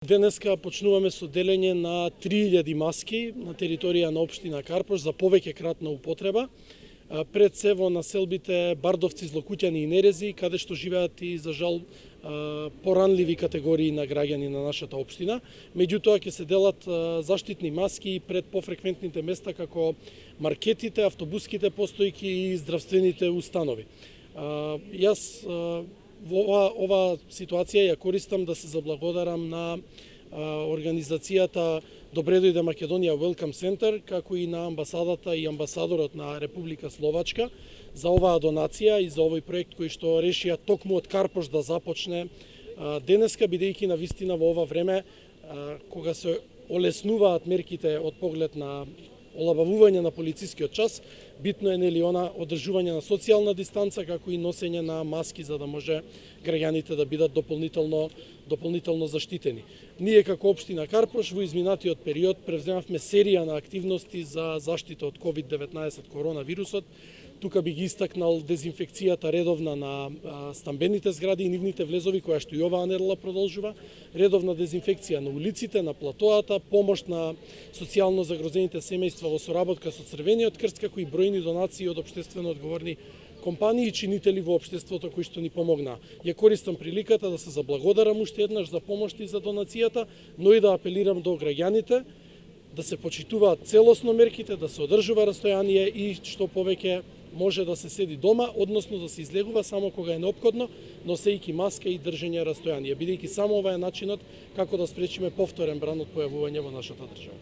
Денеска почнуваме со делење на 3000 маски на територија на општина Карпош за повеќе кратна употреба. Пред се во населбите Бардовци, Злокуќани и Нерези, каде што живеат и за жал поранливи категории на граѓани на нашата општина. Меѓутоа ќе се делат заштитни маски пред пофреквентните места како маркетите, автобуските постојки и здравствените установи. Јас во ова ситуација ја користам да се заблагодарам на организацијата Добре дојде Македонија Welcome Center, како и на амбасадата и амбасадорот на Република Словачка за оваа донација и за овој проект кој што решија токму од Карпош да започне денеска, бидејќи на вистина во ова време кога се олеснуваат мерките од поглед на олабавување на полицискиот час, битно е она одржување на социјална дистанца, како и носење на маски за да може граѓаните да бидат дополнително заштитени. Ние како општина Карпош во изминатиот период превземавме серија на активности за заштита од COVID-19 коронавирусот. Тука би ги истакнал дезинфекцијата редовна на стамбените згради и нивните влезови, која што и оваа недела продолжува, редовна дезинфекција на улиците, на платоата, помош на социјално загрозените семејства во соработка со Црвениот крст, како и бројни донации од општествено одговорни компании и чинители во општеството кои што ни помогнаа. Ја користам приликата да се заблагодарам уште еднаш за помошта и за донацијата, но и да апелирам до граѓаните да се почитуваат целосно мерките, да се одржува растојание и што повеќе може да се седи дома, односно да се излегува само кога е неопходно, носејќи маска и држење растојание, бидејќи само ова е начинот како да спречиме повторен бран од појавување во нашата држава.